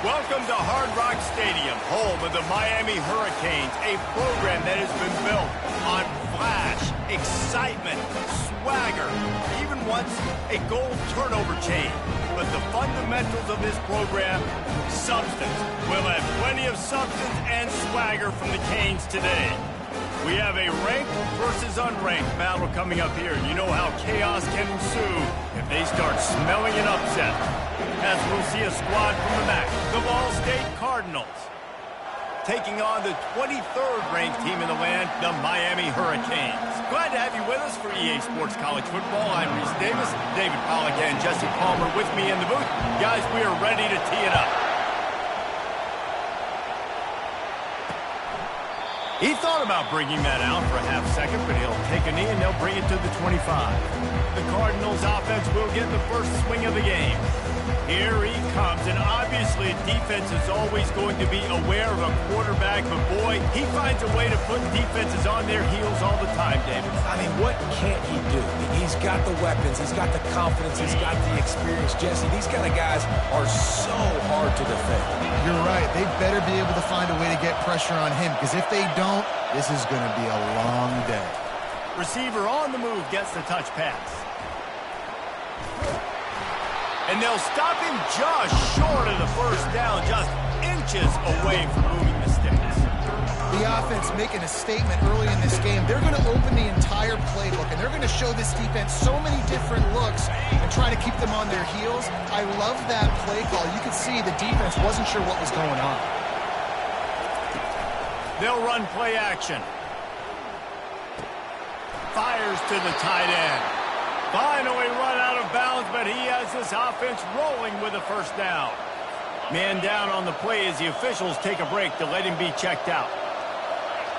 Welcome to Hard Rock Stadium, home of the Miami Hurricanes, a program that has been built on flash, excitement, swagger, even once a goal turnover chain. But the fundamentals of this program, substance. We'll have plenty of substance and swagger from the Canes today. We have a ranked versus unranked battle coming up here. You know how chaos can ensue if they start smelling an upset. As we'll see a squad from the MAC, the Ball State Cardinals, taking on the 23rd ranked team in the land, the Miami Hurricanes. Glad to have you with us for EA Sports College Football. I'm Reese Davis, David Pollack and Jesse Palmer with me in the booth. Guys, we are ready to tee it up. He thought about bringing that out for a half second, but he'll take a knee and they'll bring it to the 25. The Cardinals offense will get the first swing of the game. Here he comes, and obviously defense is always going to be aware of a quarterback, but boy, he finds a way to put defenses on their heels all the time, David. I mean, what can't he do? He's got the weapons, he's got the confidence, he's got the experience. Jesse, these kind of guys are so hard to defend. You're right. They better be able to find a way to get pressure on him, because if they don't, this is going to be a long day. Receiver on the move gets the touch pass. And they'll stop him just short of the first down, just inches away from moving the sticks. The offense making a statement early in this game. They're going to open the entire playbook, and they're going to show this defense so many different looks and try to keep them on their heels. I love that play call. You could see the defense wasn't sure what was going on. They'll run play action. Fires to the tight end. Finally run out of bounds, but he has this offense rolling with a first down. Man down on the play as the officials take a break to let him be checked out.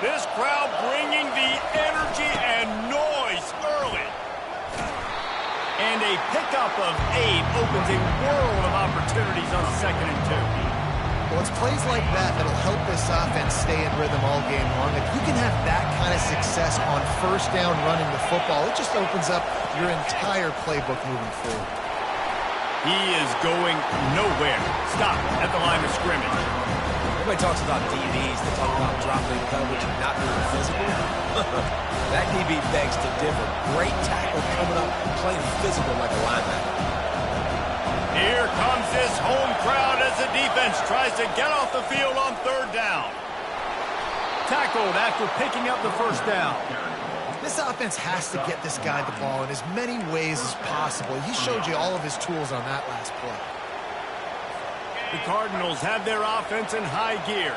This crowd bringing the energy and noise early. And a pickup of 8 opens a world of opportunities on 2nd and 2. Well, it's plays like that that'll help this offense stay in rhythm all game long. If you can have that kind of success on first down running the football, it just opens up your entire playbook moving forward. He is going nowhere. Stop at the line of scrimmage. Everybody talks about DBs. They talk about dropping coverage and not being physical. That DB begs to differ. Great tackle coming up, playing physical like a linebacker. Here comes this home crowd as the defense tries to get off the field on 3rd down. Tackled after picking up the first down. This offense has to get this guy the ball in as many ways as possible. He showed you all of his tools on that last play. The Cardinals have their offense in high gear.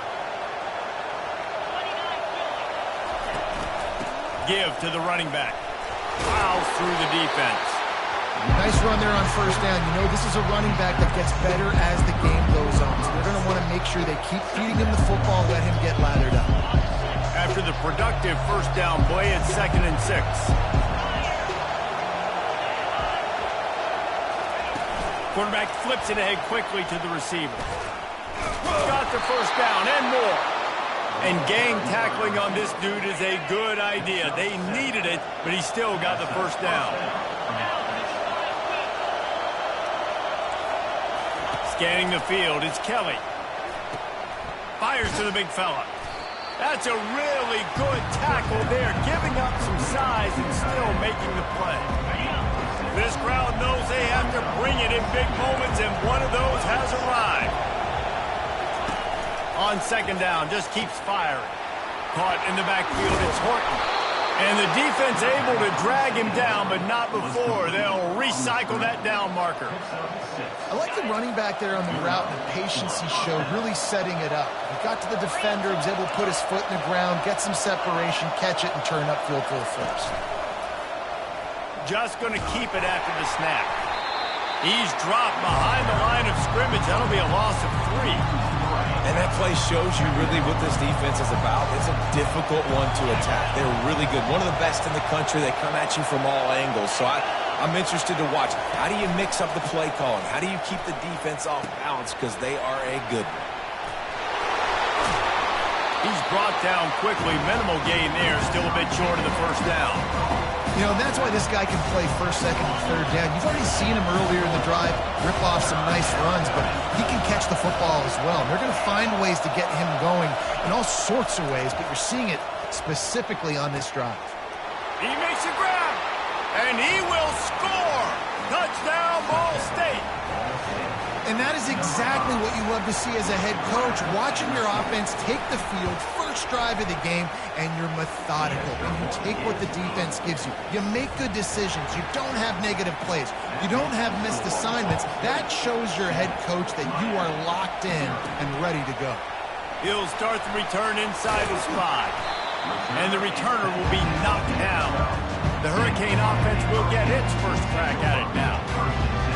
Give to the running back. Plows through the defense. Nice run there on first down. You know, this is a running back that gets better as the game goes on. So they're going to want to make sure they keep feeding him the football, let him get lathered up. After the productive first down play, it's 2nd and 6. Quarterback flips it ahead quickly to the receiver. Got the first down and more. And gang tackling on this dude is a good idea. They needed it, but he still got the first down. Scanning the field, it's Kelly. Fires to the big fella. That's a really good tackle there, giving up some size and still making the play. This crowd knows they have to bring it in big moments, and one of those has arrived. On 2nd down, just keeps firing. Caught in the backfield, it's Horton. And the defense able to drag him down, but not before. They'll recycle that down marker. I like the running back there on the route and the patience he showed, really setting it up. He got to the defender, he was able to put his foot in the ground, get some separation, catch it, and turn upfield for the first. Just going to keep it after the snap. He's dropped behind the line of scrimmage. That'll be a loss of 3. And that play shows you really what this defense is about. It's a difficult one to attack. They're really good. One of the best in the country. They come at you from all angles. So I'm interested to watch. How do you mix up the play calling? How do you keep the defense off balance? Because they are a good one. He's brought down quickly. Minimal gain there. Still a bit short of the first down. You know, that's why this guy can play first, second, and third down. You've already seen him earlier in the drive rip off some nice runs, but he can catch the football as well. And they're going to find ways to get him going in all sorts of ways, but you're seeing it specifically on this drive. He makes a grab, and he will score. Touchdown, Ball State. And that is exactly what you love to see as a head coach, watching your offense take the field, first drive of the game, and you're methodical. And you take what the defense gives you. You make good decisions. You don't have negative plays. You don't have missed assignments. That shows your head coach that you are locked in and ready to go. He'll start the return inside his 5. And the returner will be knocked down. The Hurricane offense will get its first crack at it now.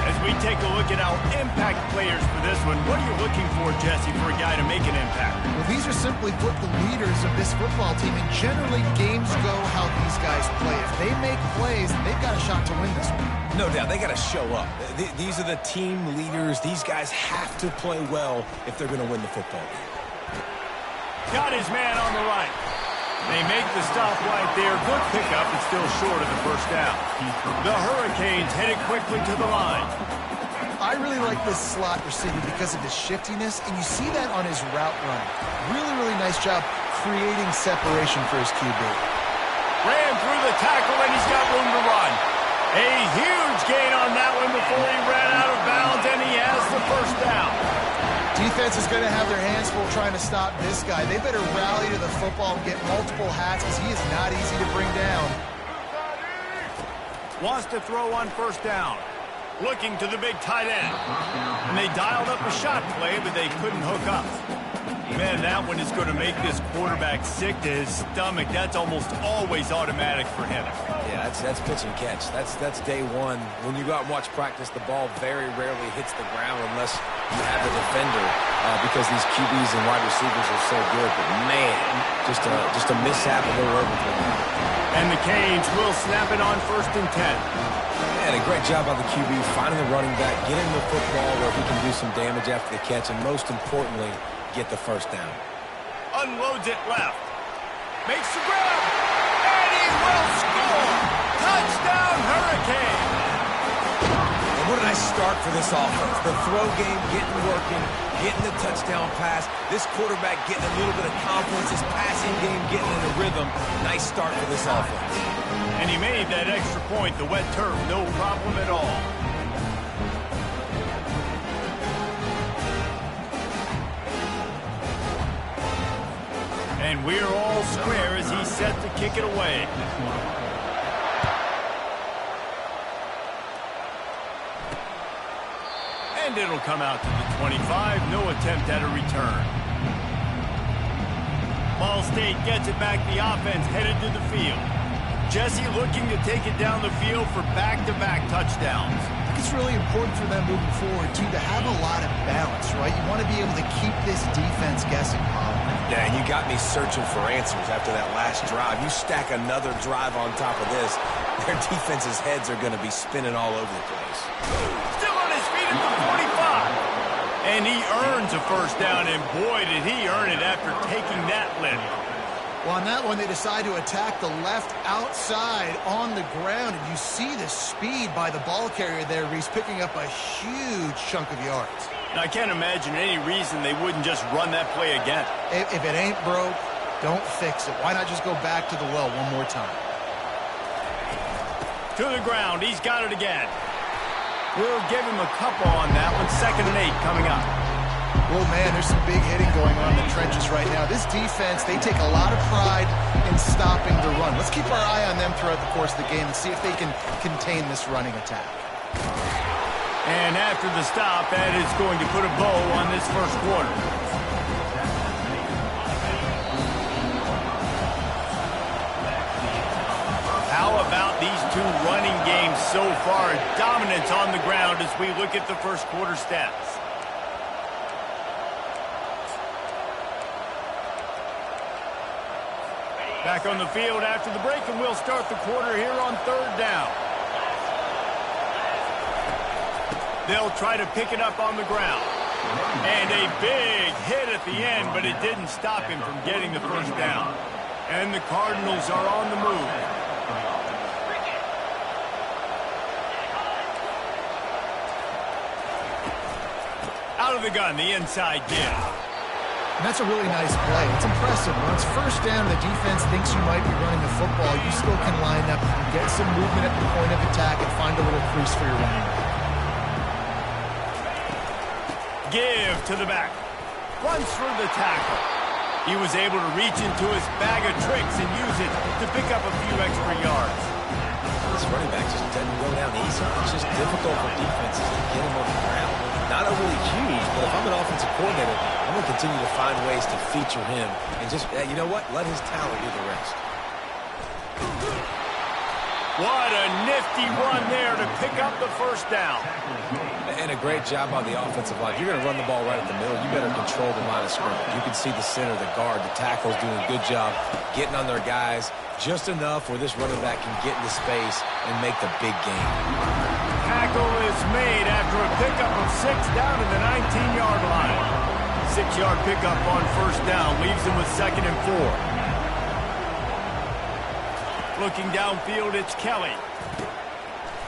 As we take a look at our impact players for this one, what are you looking for, Jesse, for a guy to make an impact? Well, these are simply put the leaders of this football team, and generally games go how these guys play. If they make plays, they've got a shot to win this one. No doubt, they got to show up. These are the team leaders. These guys have to play well if they're going to win the football game. Got his man on the right. They make the stop right there. Good pickup, but still short of the first down. The Hurricanes headed quickly to the line. I really like this slot receiver because of his shiftiness, and you see that on his route run. Really, really nice job creating separation for his QB. Ran through the tackle, and he's got room to run. A huge gain on that one before he ran out of bounds, and he has the first down. Defense is going to have their hands full trying to stop this guy. They better rally to the football and get multiple hats because he is not easy to bring down. Wants to throw on first down. Looking to the big tight end. And they dialed up a shot play, but they couldn't hook up. Man, that one is going to make this quarterback sick to his stomach. That's almost always automatic for him. Yeah, that's pitch and catch. That's day one. When you go out and watch practice, the ball very rarely hits the ground unless you have a defender because these QBs and wide receivers are so good. But man, just a mishap and they're over for them. And the Canes will snap it on 1st and 10. And a great job by the QB finding the running back, getting the football where he can do some damage after the catch, and most importantly, get the first down. Unloads it left. Makes the grab. And he will score. Touchdown, Hurricane. And what a nice start for this offense. The throw game getting working, getting the touchdown pass. This quarterback getting a little bit of confidence. His passing game getting in a rhythm. Nice start for this offense. And he made that extra point. The wet turf, no problem at all. And we're all square as he's set to kick it away. And it'll come out to the 25. No attempt at a return. Ball State gets it back. The offense headed to the field. Jesse looking to take it down the field for back-to-back touchdowns. I think it's really important for them moving forward, too, to have a lot of balance, right? You want to be able to keep this defense guessing. Yeah, and you got me searching for answers after that last drive. You stack another drive on top of this, their defense's heads are going to be spinning all over the place. Still on his feet at the 45. And he earns a first down, and boy, did he earn it after taking that lift. Well, on that one, they decide to attack the left outside on the ground, and you see the speed by the ball carrier there. He's picking up a huge chunk of yards. I can't imagine any reason they wouldn't just run that play again. If it ain't broke, don't fix it. Why not just go back to the well one more time? To the ground. He's got it again. We'll give him a couple on that one. 2nd and 8 coming up. Well, man, there's some big hitting going on in the trenches right now. This defense, they take a lot of pride in stopping the run. Let's keep our eye on them throughout the course of the game and see if they can contain this running attack. And after the stop, that is going to put a bow on this first quarter. How about these two running games so far? Dominance on the ground as we look at the first quarter stats. Back on the field after the break, and we'll start the quarter here on 3rd down. They'll try to pick it up on the ground. And a big hit at the end, but it didn't stop him from getting the first down. And the Cardinals are on the move. Out of the gun, the inside give. And that's a really nice play. It's impressive. When it's first down, the defense thinks you might be running the football. You still can line up, get some movement at the point of attack, and find a little crease for your running back. Give to the back. Runs through the tackle. He was able to reach into his bag of tricks and use it to pick up a few extra yards. This running back just doesn't go down easy. It's just difficult for defenses to get him on the ground. Not overly huge, but if I'm an offensive coordinator, I'm going to continue to find ways to feature him and just, you know what, let his talent do the rest. What a nifty run there to pick up the first down. And a great job on the offensive line. You're going to run the ball right at the middle. You better control the line of scrimmage. You can see the center, the guard, the tackle's doing a good job getting on their guys just enough where this running back can get into space and make the big game. Tackle is made after a pickup of 6 down to the 19-yard line. 6-yard pickup on first down leaves him with 2nd and 4. Looking downfield, it's Kelly.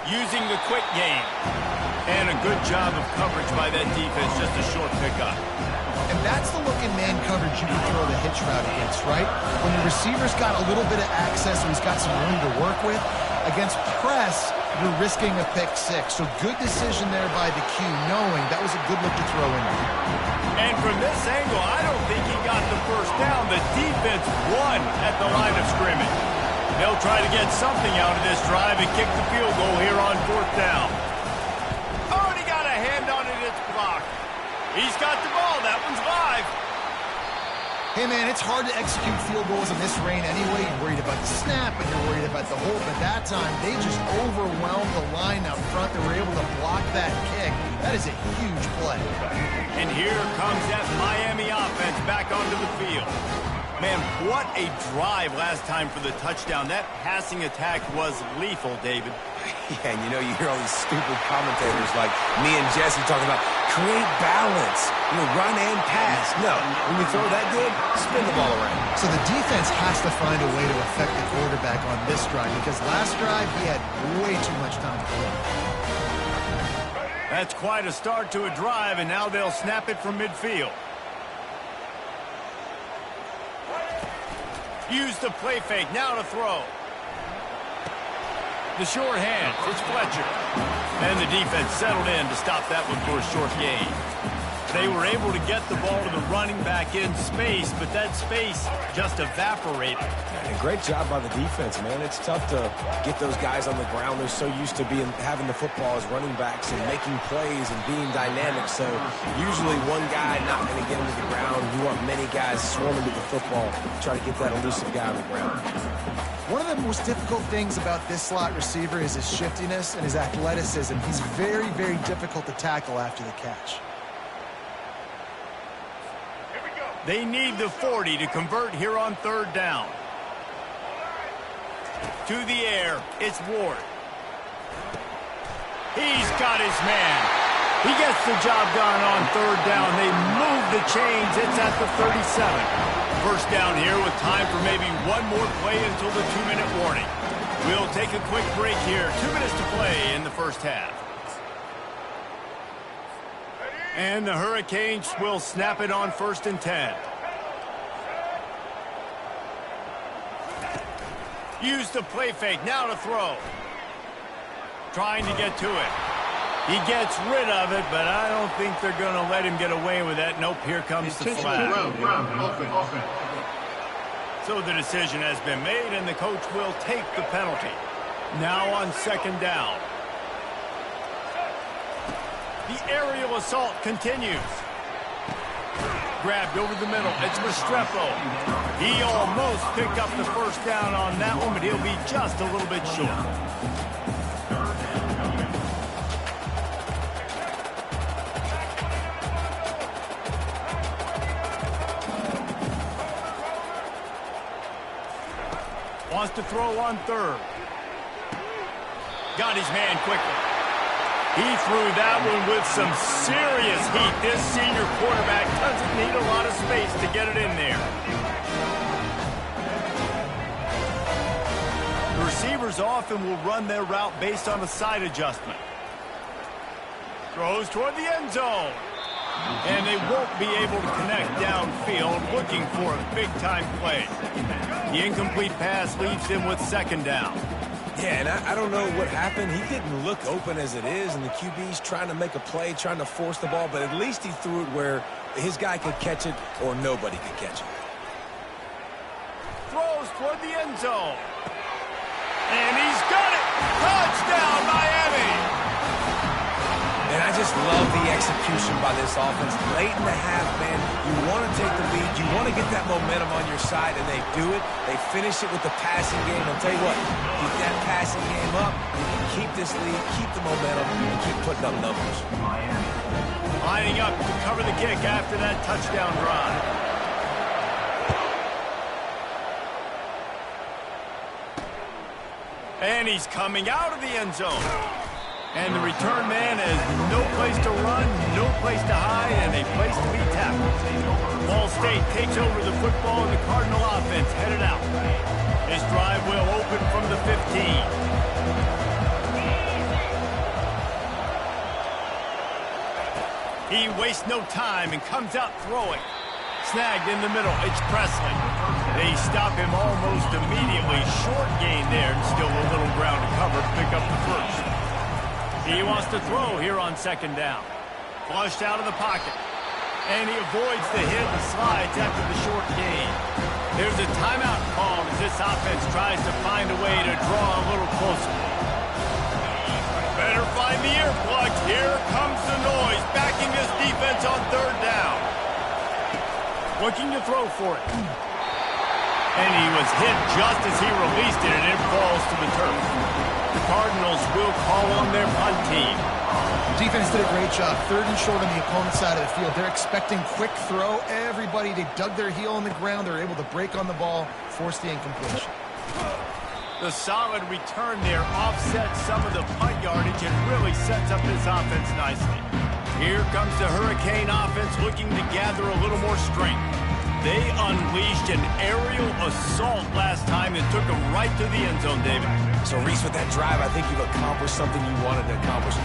Using the quick game. And a good job of coverage by that defense, just a short pickup. And that's the look in man coverage you can throw the hitch route against, right? When the receiver's got a little bit of access and he's got some room to work with. Against press, you're risking a pick 6. So good decision there by the Q, knowing that was a good look to throw in there. And from this angle, I don't think he got the first down. The defense won at the line of scrimmage. They'll try to get something out of this drive and kick the field goal here on 4th down. Oh, and he got a hand on it. It's blocked. He's got the ball. That one's live. Hey, man, it's hard to execute field goals in this rain anyway. You're worried about the snap and you're worried about the hold. But that time, they just overwhelmed the line up front. They were able to block that kick. That is a huge play. And here comes that Miami offense back onto the field. Man, what a drive last time for the touchdown. That passing attack was lethal, David. Yeah, and you hear all these stupid commentators like me and Jesse talking about create balance, run and pass. No, when you throw that good, spin the ball around. So the defense has to find a way to affect the quarterback on this drive because last drive he had way too much time to play. That's quite a start to a drive, and now they'll snap it from midfield. Use the play fake, now to throw. The short hand, it's Fletcher. And the defense settled in to stop that one for a short gain. They were able to get the ball to the running back in space, but that space just evaporated. And great job by the defense, man. It's tough to get those guys on the ground. They're so used to having the football as running backs and making plays and being dynamic. So usually one guy not going to get him to the ground. You want many guys swarming to the football, try to get that elusive guy on the ground. One of the most difficult things about this slot receiver is his shiftiness and his athleticism. He's very, very difficult to tackle after the catch. They need the 40 to convert here on 3rd down. To the air, it's Ward. He's got his man. He gets the job done on 3rd down. They move the chains. It's at the 37. First down here with time for maybe one more play until the 2-minute warning. We'll take a quick break here. 2 minutes to play in the first half. And the Hurricanes will snap it on 1st and 10. Use the play fake, now to throw. Trying to get to it. He gets rid of it, but I don't think they're going to let him get away with that. Nope, here comes the flag. So the decision has been made, and the coach will take the penalty. Now on 2nd down. The aerial assault continues. Grabbed over the middle. It's Restrepo. He almost picked up the first down on that one, but he'll be just a little bit short. Wants to throw on 3rd. Got his man quickly. He threw that one with some serious heat. This senior quarterback doesn't need a lot of space to get it in there. The receivers often will run their route based on a side adjustment. Throws toward the end zone. And they won't be able to connect downfield, looking for a big-time play. The incomplete pass leaves him with second down. Yeah, and I don't know what happened. He didn't look open as it is, and the QB's trying to make a play, trying to force the ball, but at least he threw it where his guy could catch it or nobody could catch it. Throws toward the end zone. And he's got it! Touchdown, Miami! And I just love the execution by this offense. Late in the half, man, you want to take the lead. You want to get that momentum on your side, and they do it. They finish it with the passing game. I'll tell you what, keep that passing game up. You can keep this lead, keep the momentum, and keep putting up numbers. Lining up to cover the kick after that touchdown drive. And he's coming out of the end zone. And the return man has no place to run, no place to hide, and a place to be tackled. Ball State takes over the football, and the Cardinal offense headed out. This drive will open from the 15. He wastes no time and comes out throwing. Snagged in the middle, it's Presley. They stop him almost immediately. Short gain there, and still a little ground to cover to pick up the first. He wants to throw here on second down. Flushed out of the pocket. And he avoids the hit and slides after the short gain. There's a timeout called as this offense tries to find a way to draw a little closer. Better find the earplugs. Here comes the noise, backing this defense on third down. Looking to throw for it. And he was hit just as he released it, and it falls to the turf. The Cardinals will call on their punt team. Defense did a great job. Third and short on the opponent's side of the field. They're expecting quick throw. Everybody, they dug their heel on the ground. They're able to break on the ball, force the incompletion. The solid return there offsets some of the punt yardage and really sets up this offense nicely. Here comes the Hurricane offense looking to gather a little more strength. They unleashed an aerial assault last time that took them right to the end zone, David. So, Reese, with that drive, I think you've accomplished something you wanted to accomplish.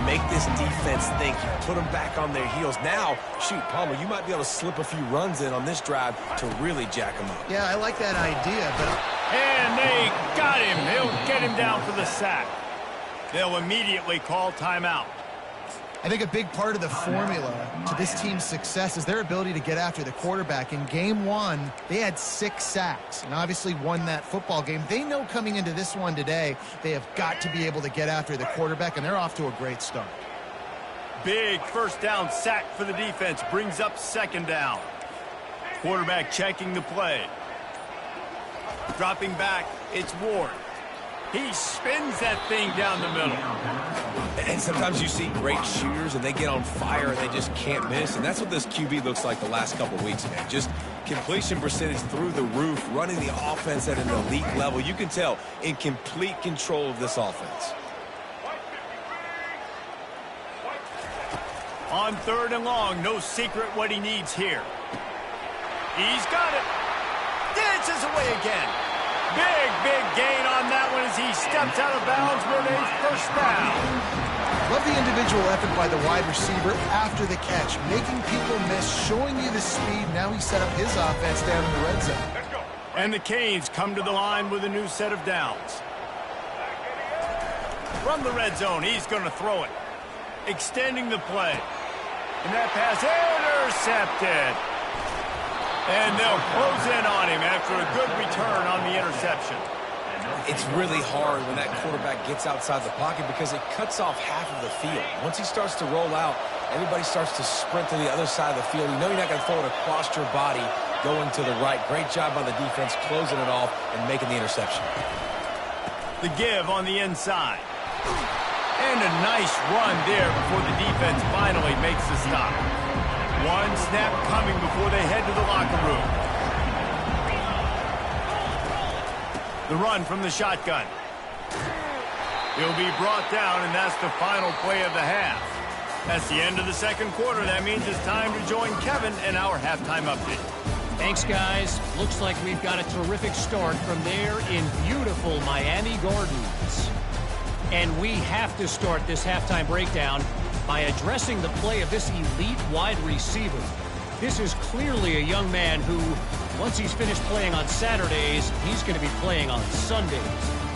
Make this defense think. You put them back on their heels. Now, shoot, Palmer, you might be able to slip a few runs in on this drive to really jack them up. Yeah, I like that idea, but... And they got him. They'll get him down for the sack. They'll immediately call timeout. I think a big part of the formula to this team's success is their ability to get after the quarterback. In game one, they had 6 sacks and obviously won that football game. They know coming into this one today, they have got to be able to get after the quarterback, and they're off to a great start. Big first down sack for the defense brings up second down. Quarterback checking the play. Dropping back, it's Ward. He spins that thing down the middle. And sometimes you see great shooters, and they get on fire, and they just can't miss. And that's what this QB looks like the last couple of weeks, man. Just completion percentage through the roof, running the offense at an elite level. You can tell in complete control of this offense. On third and long, no secret what he needs here. He's got it. Dances away again. Big gain on that one as he steps out of bounds with a first down. Love the individual effort by the wide receiver after the catch, making people miss, showing you the speed. Now he set up his offense down in the red zone. And the Canes come to the line with a new set of downs. From the red zone, he's going to throw it. Extending the play. And that pass intercepted. And they'll close in on him after a good return on the interception. It's really hard when that quarterback gets outside the pocket because it cuts off half of the field. Once he starts to roll out, everybody starts to sprint to the other side of the field. You know you're not going to throw it across your body going to the right. Great job by the defense closing it off and making the interception. The give on the inside. And a nice run there before the defense finally makes the stop. One snap coming before they head to the locker room. The run from the shotgun. He'll be brought down, and that's the final play of the half. That's the end of the second quarter. That means it's time to join Kevin in our halftime update. Thanks, guys. Looks like we've got a terrific start from there in beautiful Miami Gardens. And we have to start this halftime breakdown by addressing the play of this elite wide receiver. This is clearly a young man who, once he's finished playing on Saturdays, he's going to be playing on Sundays.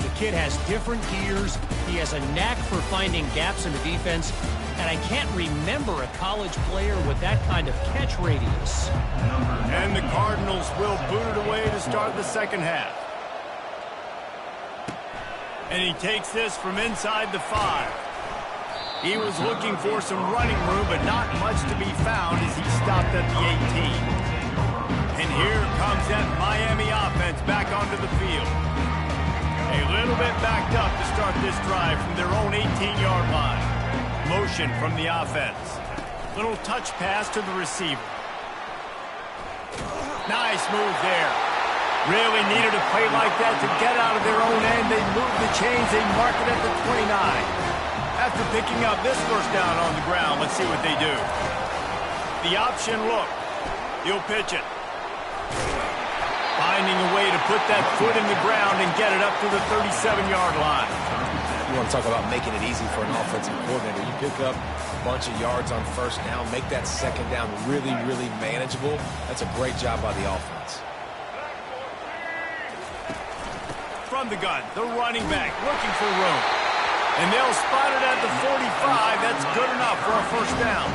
The kid has different gears. He has a knack for finding gaps in the defense. And I can't remember a college player with that kind of catch radius. And the Cardinals will boot it away to start the second half. And he takes this from inside the 5. He was looking for some running room, but not much to be found as he stopped at the 18. And here comes that Miami offense back onto the field. A little bit backed up to start this drive from their own 18-yard line. Motion from the offense. Little touch pass to the receiver. Nice move there. Really needed a play like that to get out of their own end. They move the chains. They mark it at the 29. After picking up this first down on the ground, let's see what they do. The option look. He'll pitch it. Finding a way to put that foot in the ground and get it up to the 37-yard line. You want to talk about making it easy for an offensive coordinator. You pick up a bunch of yards on first down, make that second down really, really manageable. That's a great job by the offense. From the gun, the running back looking for room. And they'll spot it at the 45. That's good enough for a first down.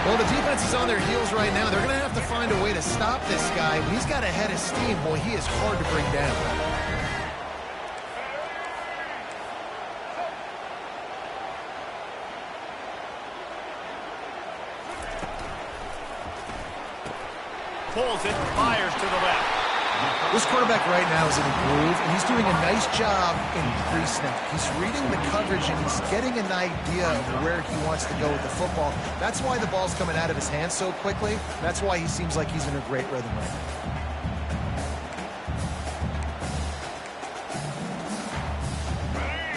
Well, the defense is on their heels right now. They're going to have to find a way to stop this guy. When he's got a head of steam, boy, he is hard to bring down. Pulls it, fires to the left. This quarterback right now is in a groove, and he's doing a nice job in pre-snap. He's reading the coverage, and he's getting an idea of where he wants to go with the football. That's why the ball's coming out of his hands so quickly. That's why he seems like he's in a great rhythm right now.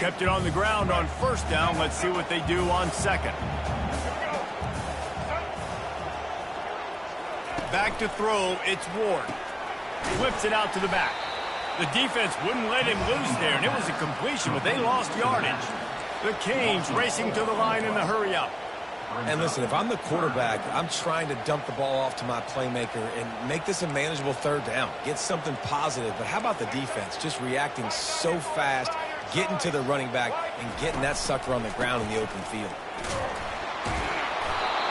Kept it on the ground on first down. Let's see what they do on second. Back to throw, it's Ward. Whips it out to the back. The defense wouldn't let him loose there, and it was a completion, but they lost yardage. The Canes racing to the line in the hurry up. And listen, if I'm the quarterback, I'm trying to dump the ball off to my playmaker and make this a manageable third down. Get something positive. But how about the defense? Just reacting so fast, getting to the running back, and getting that sucker on the ground in the open field.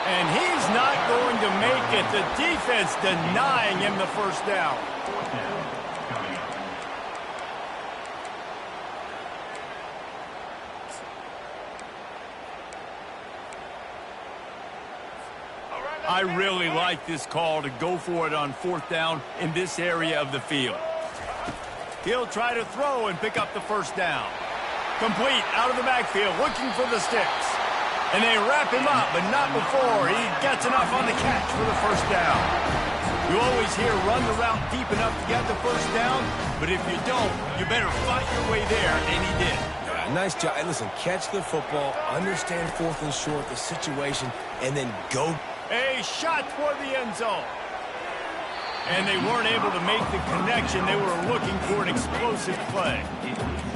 And he's not going to make it. The defense denying him the first down. I really like this call to go for it on fourth down in this area of the field. He'll try to throw and pick up the first down. Complete out of the backfield, looking for the sticks. And they wrap him up, but not before he gets enough on the catch for the first down. You always hear run the route deep enough to get the first down, but if you don't, you better fight your way there, and he did. Yeah, nice job. And listen, catch the football, understand fourth and short, the situation, and then go. A shot toward the end zone. And they weren't able to make the connection. They were looking for an explosive play.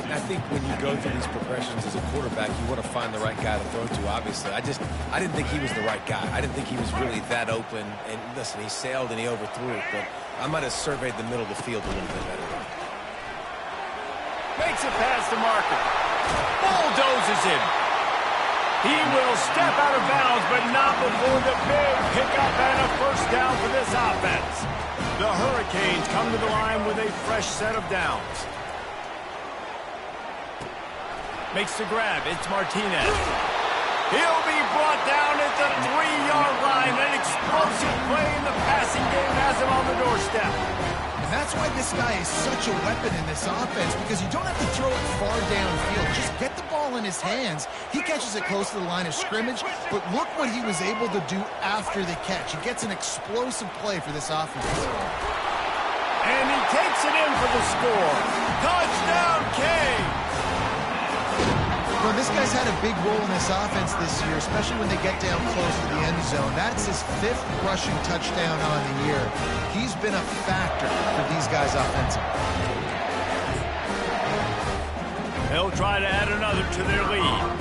I think when you go through these progressions as a quarterback, you want to find the right guy to throw to, obviously. I didn't think he was the right guy. I didn't think he was really that open. And listen, he sailed and he overthrew it, but I might have surveyed the middle of the field a little bit better. Makes a pass to Marker. Bulldozes him. He will step out of bounds, but not before the big pickup and a first down for this offense. The Hurricanes come to the line with a fresh set of downs. Makes the grab. It's Martinez. He'll be brought down at the 3-yard line. An explosive play in the passing game has him on the doorstep. And that's why this guy is such a weapon in this offense, because you don't have to throw it far downfield. Just get the ball in his hands. He catches it close to the line of scrimmage, but look what he was able to do after the catch. He gets an explosive play for this offense. And he takes it in for the score. Touchdown, Canes! Well, this guy's had a big role in this offense this year, especially when they get down close to the end zone. That's his 5th rushing touchdown on the year. He's been a factor for these guys offensively. They'll try to add another to their lead.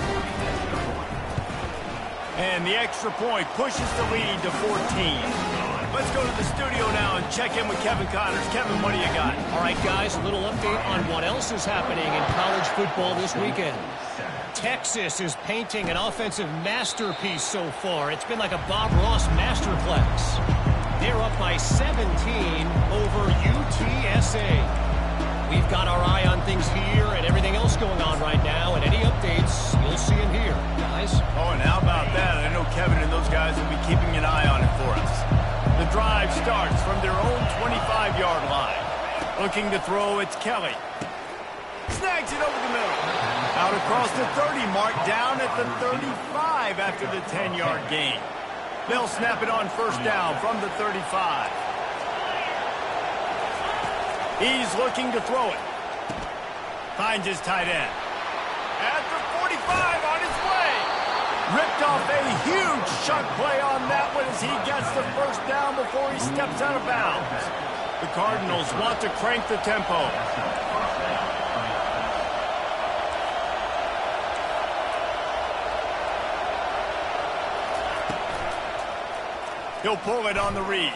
And the extra point pushes the lead to 14. Let's go to the studio now and check in with Kevin Connors. Kevin, what do you got? All right, guys, a little update on what else is happening in college football this weekend. Texas is painting an offensive masterpiece so far. It's been like a Bob Ross masterclass. They're up by 17 over UTSA. We've got our eye on things here and everything else going on right now, and any updates, you'll see them here, guys. Oh, and how about that? I know Kevin and those guys will be keeping an eye on it for us. The drive starts from their own 25-yard line. Looking to throw, it's Kelly. Snags it over the middle. Out across the 30 mark, down at the 35 after the 10-yard gain. They'll snap it on first down from the 35. He's looking to throw it. Finds his tight end. At the 45 on his way. Ripped off a huge chunk play on that one as he gets the first down before he steps out of bounds. The Cardinals want to crank the tempo. He'll pull it on the read.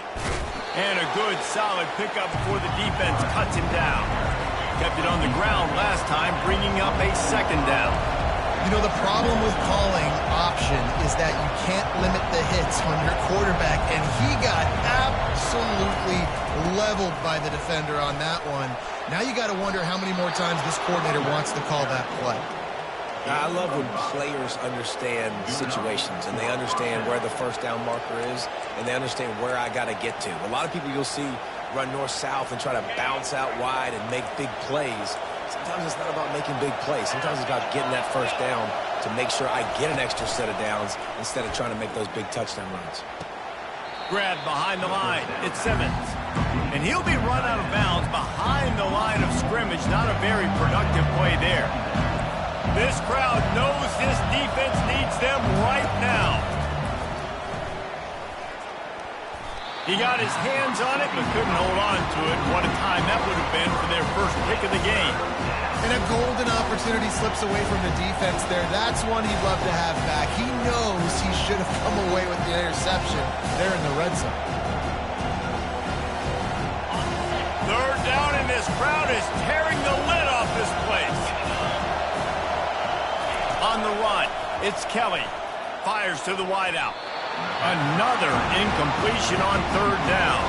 And a good, solid pickup before the defense cuts him down. Kept it on the ground last time, bringing up a second down. You know, the problem with calling option is that you can't limit the hits on your quarterback, and he got absolutely leveled by the defender on that one. Now you got to wonder how many more times this coordinator wants to call that play. I love when players understand situations and they understand where the first down marker is and they understand where I got to get to. A lot of people you'll see run north-south and try to bounce out wide and make big plays. Sometimes it's not about making big plays. Sometimes it's about getting that first down to make sure I get an extra set of downs instead of trying to make those big touchdown runs. Grabbed behind the line. It's Simmons. And he'll be run out of bounds behind the line of scrimmage. Not a very productive play there. This crowd knows this defense needs them right now. He got his hands on it, but couldn't hold on to it. What a time that would have been for their first pick of the game. And a golden opportunity slips away from the defense there. That's one he'd love to have back. He knows he should have come away with the interception there in the red zone. Third down, and this crowd is tearing the lid off this place. On the run, it's Kelly. Fires to the wideout. Another incompletion on third down.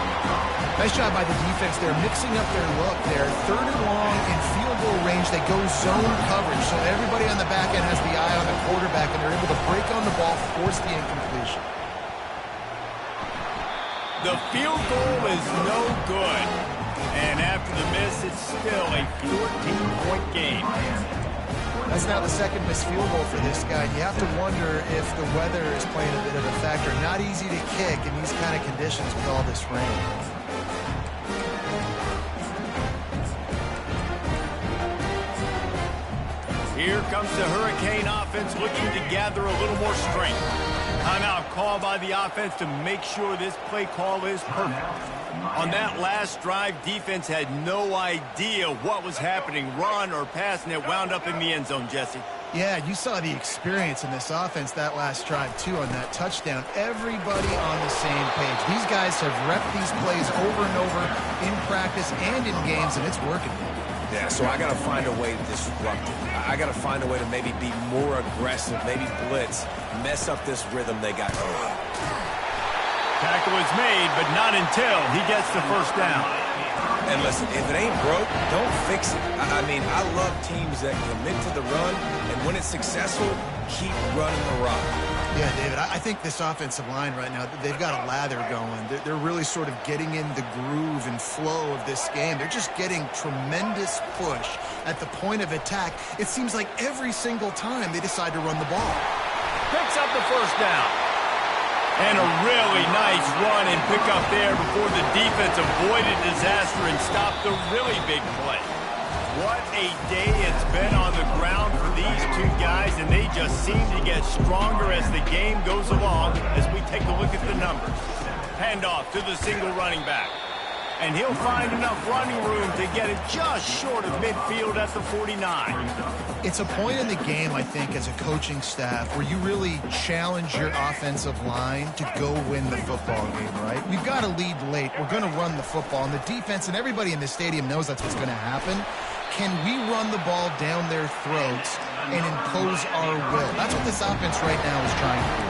Nice job by the defense there, mixing up their look there. Third and long in field goal range, they go zone coverage. So everybody on the back end has the eye on the quarterback, and they're able to break on the ball, force the incompletion. The field goal is no good. And after the miss, it's still a 14-point game. That's now the second missed field goal for this guy. You have to wonder if the weather is playing a bit of a factor. Not easy to kick in these kind of conditions with all this rain. Here comes the Hurricane offense looking to gather a little more strength. Timeout call by the offense to make sure this play call is perfect. On that last drive, defense had no idea what was happening, run or pass, and it wound up in the end zone, Jesse. Yeah, you saw the experience in this offense that last drive, too, on that touchdown. Everybody on the same page. These guys have repped these plays over and over in practice and in games, and it's working. Yeah, so I got to find a way to disrupt it. I got to find a way to maybe be more aggressive, maybe blitz, mess up this rhythm they got going. Tackle is made, but not until he gets the first down. And listen, if it ain't broke, don't fix it. I mean, I love teams that commit to the run, and when it's successful, keep running the rock. Yeah, David, I think this offensive line right now, they've got a lather going. They're really sort of getting in the groove and flow of this game. They're just getting tremendous push at the point of attack. It seems like every single time they decide to run the ball. Picks up the first down. And a really nice run and pick up there before the defense avoided disaster and stopped the really big play. What a day it's been on the ground for these two guys, and they just seem to get stronger as the game goes along as we take a look at the numbers. Handoff to the single running back. And he'll find enough running room to get it just short of midfield at the 49. It's a point in the game, I think, as a coaching staff where you really challenge your offensive line to go win the football game, right? We've got to lead late. We're going to run the football. And the defense and everybody in the stadium knows that's what's going to happen. Can we run the ball down their throats and impose our will? That's what this offense right now is trying to do.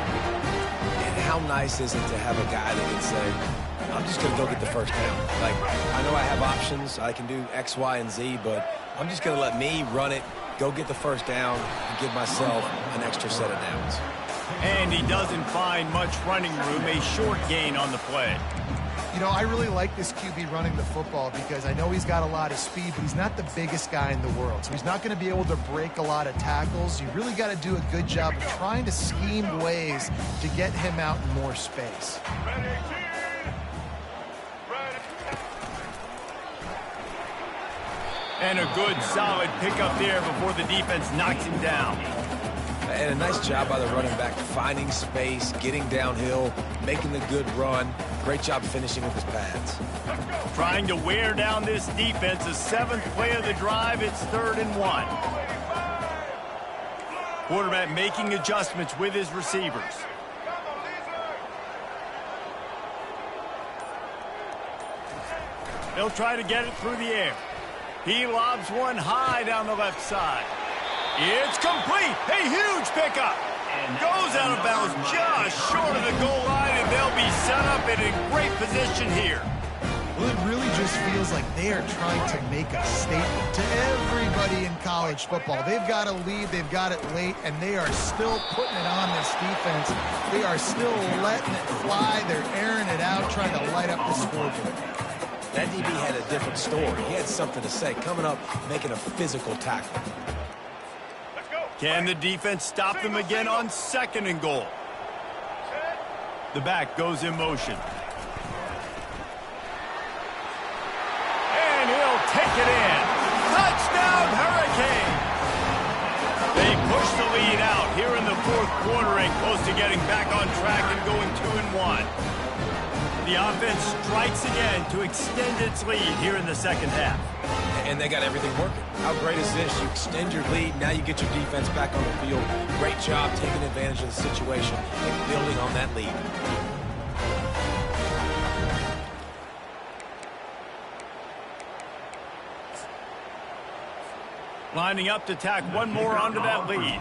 And how nice is it to have a guy that can say, I'm just going to go get the first down. Like, I know I have options. I can do X, Y, and Z, but I'm just going to let me run it, go get the first down, and give myself an extra set of downs. And he doesn't find much running room, a short gain on the play. You know, I really like this QB running the football because I know he's got a lot of speed, but he's not the biggest guy in the world. So he's not going to be able to break a lot of tackles. You really got to do a good job of trying to scheme ways to get him out in more space. And a good, solid pickup there before the defense knocks him down. And a nice job by the running back, finding space, getting downhill, making the good run. Great job finishing with his pads. Trying to wear down this defense. The seventh play of the drive. It's 3rd and 1. Quarterback making adjustments with his receivers. They'll try to get it through the air. He lobs one high down the left side. It's complete. A huge pickup. Goes out of bounds just short of the goal line, and they'll be set up in a great position here. Well, it really just feels like they are trying to make a statement to everybody in college football. They've got a lead, they've got it late, and they are still putting it on this defense. They are still letting it fly. They're airing it out, trying to light up the scoreboard. That DB had a different story. He had something to say, coming up, making a physical tackle. Can the defense stop them again on 2nd and goal? The back goes in motion. And he'll take it in. Touchdown, Hurricane! They push the lead out here in the 4th quarter and close to getting back on track and going 2-1. The offense strikes again to extend its lead here in the 2nd half. And they got everything working. How great is this? You extend your lead, now you get your defense back on the field. Great job taking advantage of the situation and building on that lead. Lining up to tack one more onto that lead.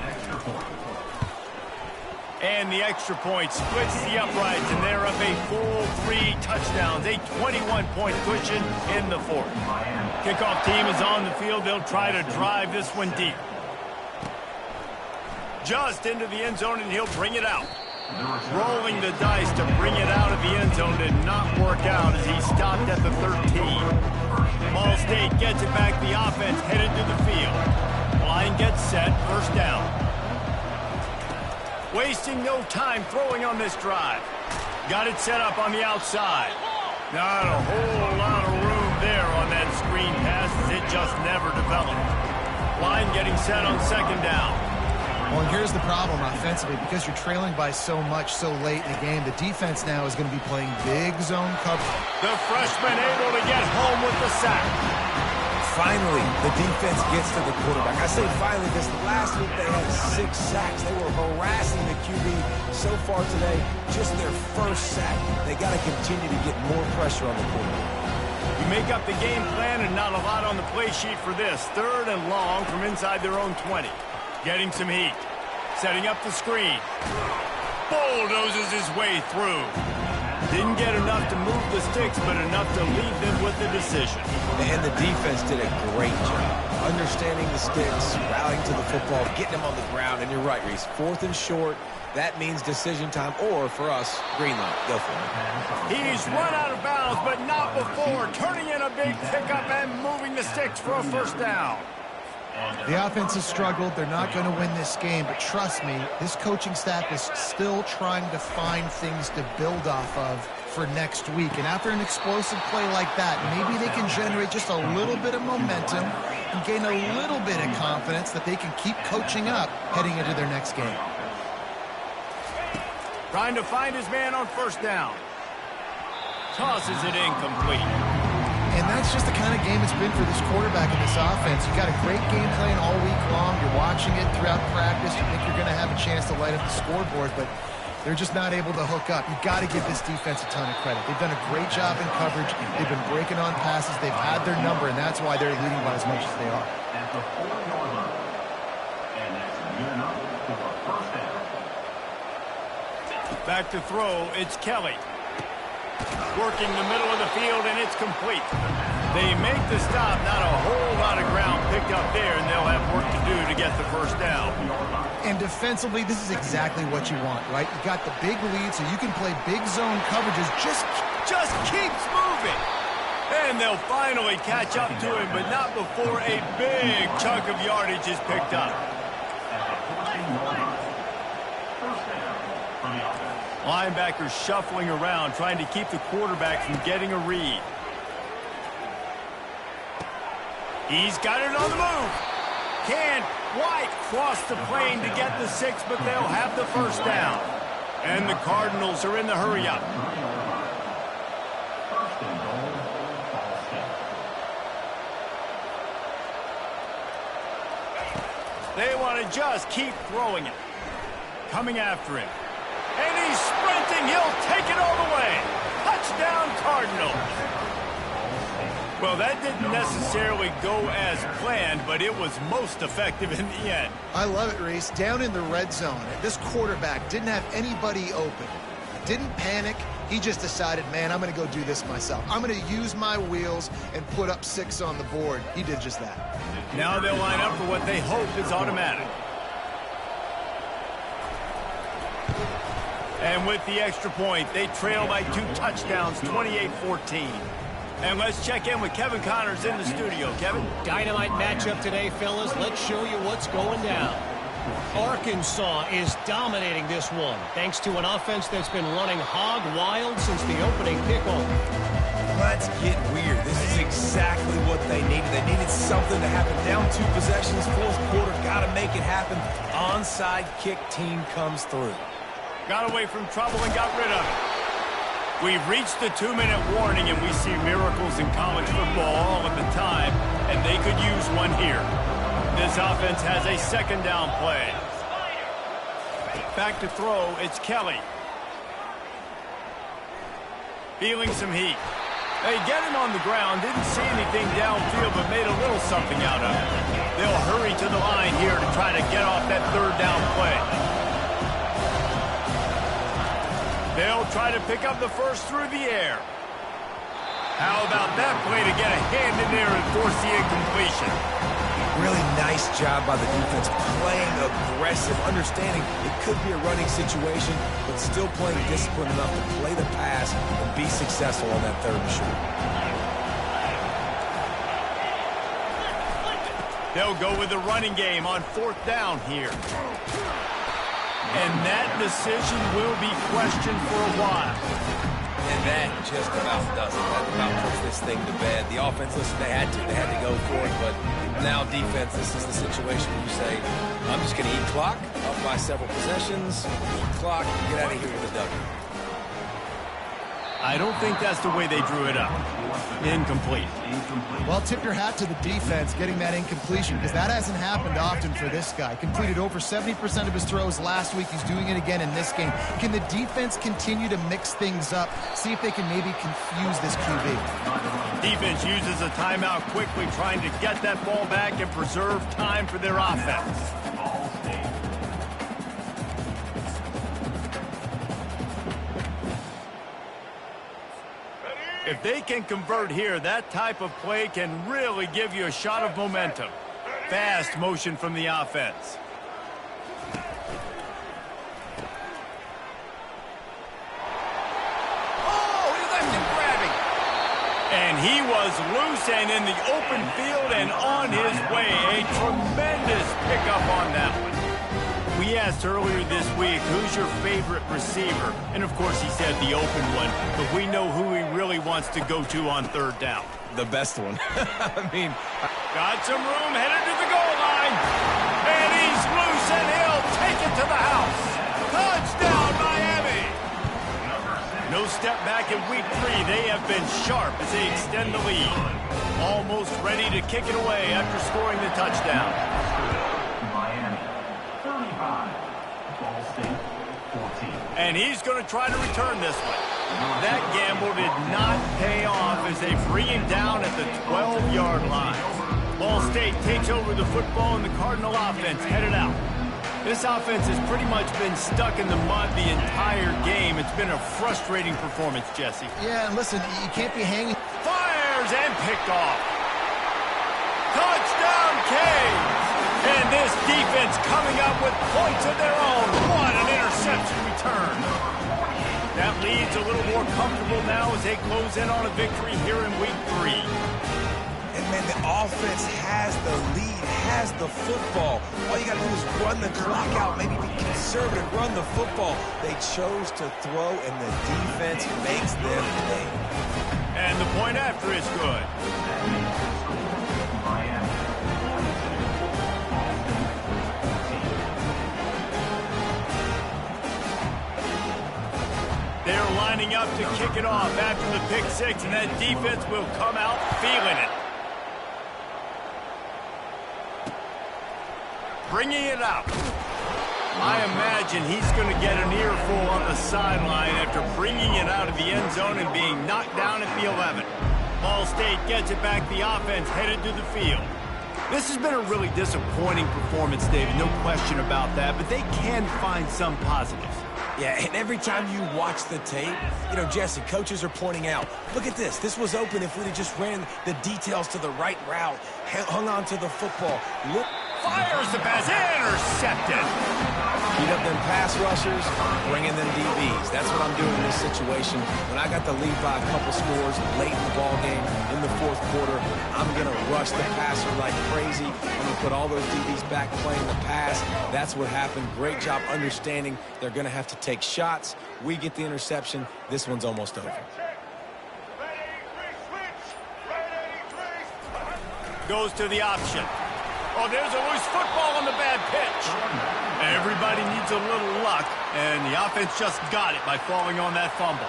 And the extra point splits the uprights, and they're up a full 3 touchdowns, a 21-point cushion in the 4th. Kickoff team is on the field. They'll try to drive this one deep. Just into the end zone, and he'll bring it out. Rolling the dice to bring it out of the end zone did not work out as he stopped at the 13. Ball State gets it back. The offense headed to the field. Line gets set. 1st down. Wasting no time throwing on this drive. Got it set up on the outside. Not a whole lot of room there on that screen pass as it just never developed. Line getting set on 2nd down. Well, and here's the problem offensively. Because you're trailing by so much so late in the game, the defense now is going to be playing big zone cover. The freshman able to get home with the sack. Finally, the defense gets to the quarterback. I say finally because last week they had 6 sacks. They were harassing the QB so far today. Just their 1st sack. They got to continue to get more pressure on the quarterback. You make up the game plan and not a lot on the play sheet for this. 3rd and long from inside their own 20. Getting some heat. Setting up the screen. Bulldozes his way through. Didn't get enough to move the sticks, but enough to leave them with the decision. And the defense did a great job understanding the sticks, rallying to the football, getting them on the ground. And you're right, Reese. 4th and short, that means decision time, or for us, green light. Go for it. He's run out of bounds, but not before. Turning in a big pickup and moving the sticks for a 1st down. The offense has struggled. They're not going to win this game, but trust me, this coaching staff is still trying to find things to build off of for next week. And after an explosive play like that, maybe they can generate just a little bit of momentum and gain a little bit of confidence that they can keep coaching up heading into their next game. Trying to find his man on 1st down. Tosses it incomplete. that's just the kind of game it's been for this quarterback in this offense. You got a great game plan all week long. You're watching it throughout practice. You think you're going to have a chance to light up the scoreboard, but they're just not able to hook up. You've got to give this defense a ton of credit. They've done a great job in coverage. They've been breaking on passes. They've had their number, and that's why they're leading by as much as they are. Back to throw, it's Kelly. Working the middle of the field, and it's complete. They make the stop, not a whole lot of ground picked up there, and they'll have work to do to get the first down. And defensively, this is exactly what you want, right? You got the big lead, so you can play big zone coverages. Just keeps moving. And they'll finally catch up to him, but not before a big chunk of yardage is picked up. Linebackers shuffling around, trying to keep the quarterback from getting a read. He's got it on the move. Can White cross the plane to get the 6, but they'll have the first down. And the Cardinals are in the hurry-up. They want to just keep throwing it. Coming after him. And he's sprinting. He'll take it all the way. Touchdown, Cardinals. Well, that didn't necessarily go as planned, but it was most effective in the end. I love it, Reese. Down in the red zone, this quarterback didn't have anybody open. Didn't panic. He just decided, man, I'm going to go do this myself. I'm going to use my wheels and put up 6 on the board. He did just that. Now they'll line up for what they hope is automatic. And with the extra point, they trail by 2 touchdowns, 28-14. And let's check in with Kevin Connors in the studio. Kevin? Dynamite matchup today, fellas. Let's show you what's going down. Arkansas is dominating this one, thanks to an offense that's been running hog wild since the opening kickoff. Let's get weird. This is exactly what they needed. They needed something to happen. Down 2 possessions, fourth quarter, got to make it happen. Onside kick team comes through. Got away from trouble and got rid of it. We've reached the 2-minute warning, and we see miracles in college football all of the time, and they could use one here. This offense has a second down play. Back to throw, it's Kelly. Feeling some heat. They get him on the ground, didn't see anything downfield, but made a little something out of it. They'll hurry to the line here to try to get off that third down play. They'll try to pick up the first through the air. How about that play to get a hand in there and force the incompletion? Really nice job by the defense, playing aggressive, understanding it could be a running situation, but still playing disciplined enough to play the pass and be successful on that 3rd and short. They'll go with the running game on 4th down here. And that decision will be questioned for a while. And that just about does it. That about puts this thing to bed. The offense, listen, they had to go for it, but now defense, this is the situation where you say, I'm just going to eat clock, up by several possessions, eat clock, get out of here with a W. I don't think that's the way they drew it up. Incomplete. Well, tip your hat to the defense getting that incompletion, because that hasn't happened often for this guy. Completed over 70% of his throws last week. He's doing it again in this game. Can the defense continue to mix things up? See if they can maybe confuse this QB. Defense uses a timeout quickly, trying to get that ball back and preserve time for their offense. If they can convert here, that type of play can really give you a shot of momentum. Fast motion from the offense. Oh, he left him grabbing. And he was loose and in the open field and on his way. A tremendous pickup on that one. We asked earlier this week, who's your favorite receiver? And, of course, he said the open one. But we know who he really wants to go to on 3rd down. The best one. I mean, got some room, headed to the goal line. And he's loose, and he'll take it to the house. Touchdown, Miami. No step back in week 3, they have been sharp as they extend the lead. Almost ready to kick it away after scoring the touchdown. Miami, 35. Ball State, 14. And he's going to try to return this one. That gamble did not pay off as they bring him down at the 12-yard line. Ball State takes over the football and the Cardinal offense headed out. This offense has pretty much been stuck in the mud the entire game. It's been a frustrating performance, Jesse. Yeah, and listen, you can't be hanging. Fires and picked off. Touchdown, Canes! And this defense coming up with points of their own. What an interception return. That lead's a little more comfortable now as they close in on a victory here in week 3. And, man, the offense has the lead, has the football. All you got to do is run the clock out, maybe be conservative, run the football. They chose to throw, and the defense makes them pay. And the point after is good. They're lining up to kick it off after the pick 6, and that defense will come out feeling it. Bringing it out. I imagine he's going to get an earful on the sideline after bringing it out of the end zone and being knocked down at the 11. Ball State gets it back. The offense headed to the field. This has been a really disappointing performance, David. No question about that, but they can find some positives. Yeah, and every time you watch the tape, you know, Jesse, coaches are pointing out, look at this. This was open if we'd have just ran the details to the right route, hung on to the football. Look. Fires the pass, intercepted. Beat up them pass rushers, bringing them DBs. That's what I'm doing in this situation. When I got the lead by a couple scores late in the ball game, in the 4th quarter, I'm going to rush the passer like crazy. I'm going to put all those DBs back playing the pass. That's what happened. Great job understanding they're going to have to take shots. We get the interception. This one's almost over. Goes to the option. Oh, there's a loose football on the bad pitch. Everybody needs a little luck, and the offense just got it by falling on that fumble.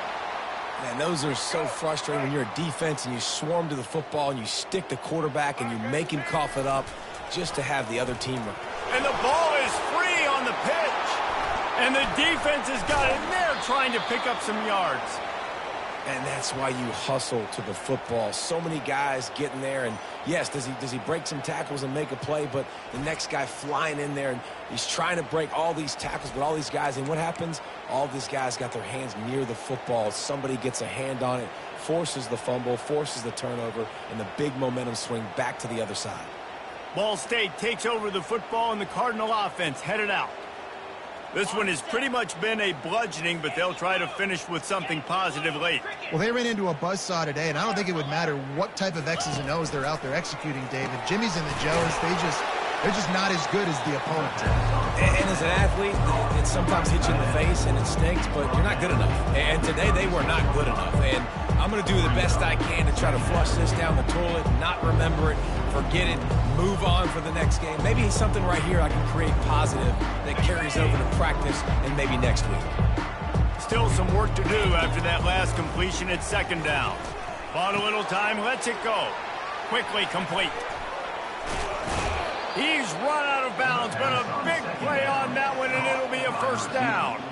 Man, those are so frustrating when you're a defense and you swarm to the football and you stick the quarterback and you make him cough it up just to have the other team. And the ball is free on the pitch. And the defense has got it in there trying to pick up some yards. And that's why you hustle to the football. So many guys getting there, and yes, does he break some tackles and make a play, but the next guy flying in there, and he's trying to break all these tackles with all these guys, and what happens? All these guys got their hands near the football. Somebody gets a hand on it, forces the fumble, forces the turnover, and the big momentum swing back to the other side. Ball State takes over the football, and the Cardinal offense headed out. This one has pretty much been a bludgeoning, but they'll try to finish with something positive late. Well, they ran into a buzzsaw today, and I don't think it would matter what type of X's and O's they're out there executing, David. Jimmy's and the Joes, they're just not as good as the opponent. And as an athlete, it sometimes hits you in the face and it stinks, but you're not good enough. And today they were not good enough. And I'm going to do the best I can to try to flush this down the toilet, not remember it, forget it, move on for the next game. Maybe something right here I can create positive that carries over to practice and maybe next week. Still some work to do after that last completion at 2nd down. Bought a little time, lets it go. Quickly complete. He's run out of bounds, but a big play on that one, and it'll be a 1st down.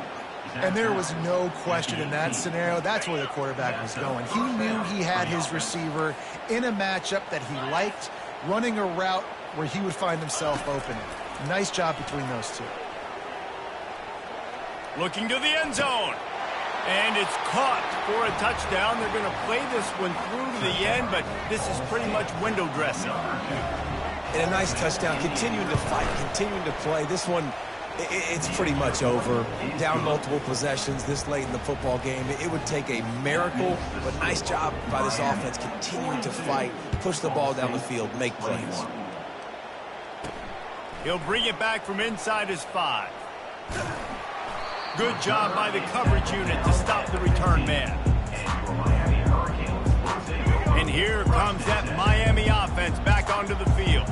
And there was no question in that scenario. That's where the quarterback was going. He knew he had his receiver in a matchup that he liked, running a route where he would find himself open. Nice job between those two. Looking to the end zone. And it's caught for a touchdown. They're going to play this one through to the end, but this is pretty much window dressing. And a nice touchdown, continuing to fight, continuing to play. This one, it's pretty much over. Down multiple possessions this late in the football game. It would take a miracle, but nice job by this offense continuing to fight, push the ball down the field, make plays. He'll bring it back from inside his 5. Good job by the coverage unit to stop the return man. And here comes that Miami offense back onto the field.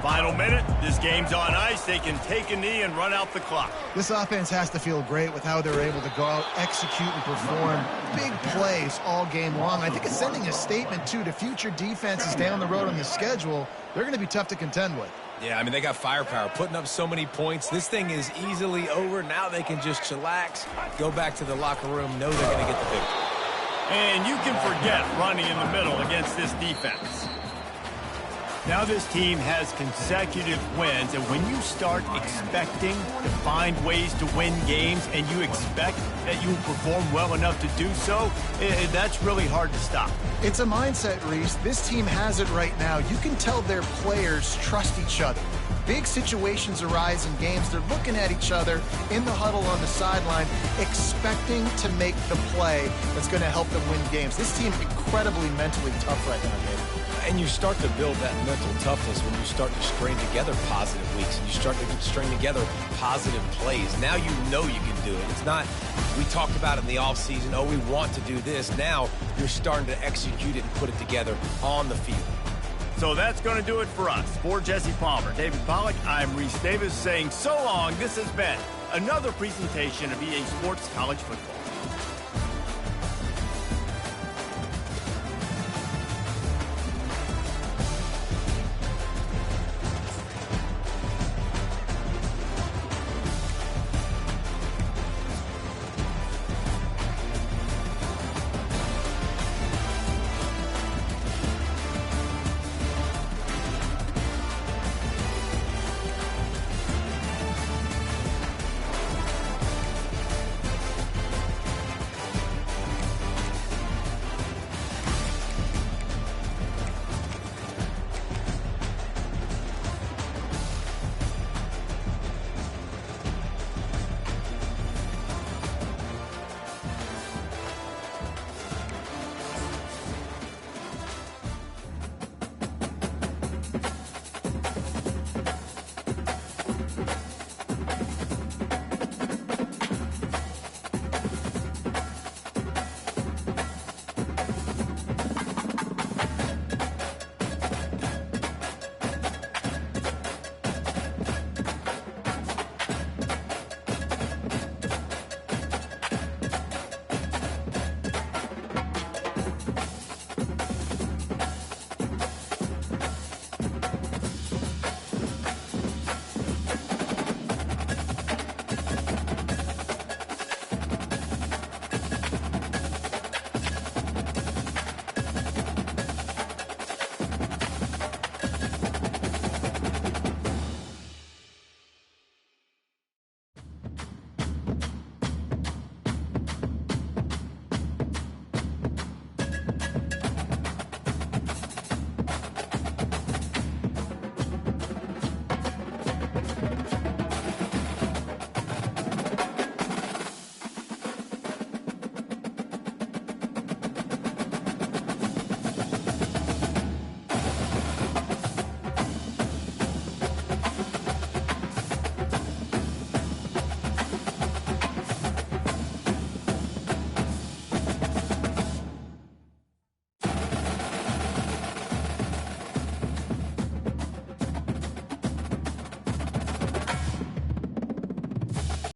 Final minute, this game's on ice. They can take a knee and run out the clock. This offense has to feel great with how they're able to go out, execute, and perform big plays all game long. I think it's sending a statement, too, to future defenses down the road on the schedule. They're going to be tough to contend with. Yeah, I mean, they got firepower, putting up so many points. This thing is easily over. Now they can just chillax, go back to the locker room, know they're going to get the victory. And you can forget running in the middle against this defense. Now this team has consecutive wins, and when you start expecting to find ways to win games and you expect that you will perform well enough to do so, that's really hard to stop. It's a mindset, Reese. This team has it right now. You can tell their players trust each other. Big situations arise in games. They're looking at each other in the huddle on the sideline, expecting to make the play that's going to help them win games. This team incredibly mentally tough right now, David. And you start to build that mental toughness when you start to string together positive weeks and you start to string together positive plays. Now you know you can do it. It's not, we talked about it in the offseason, oh, we want to do this. Now you're starting to execute it and put it together on the field. So that's going to do it for us. For Jesse Palmer, David Pollack, I'm Reese Davis saying so long. This has been another presentation of EA Sports College Football.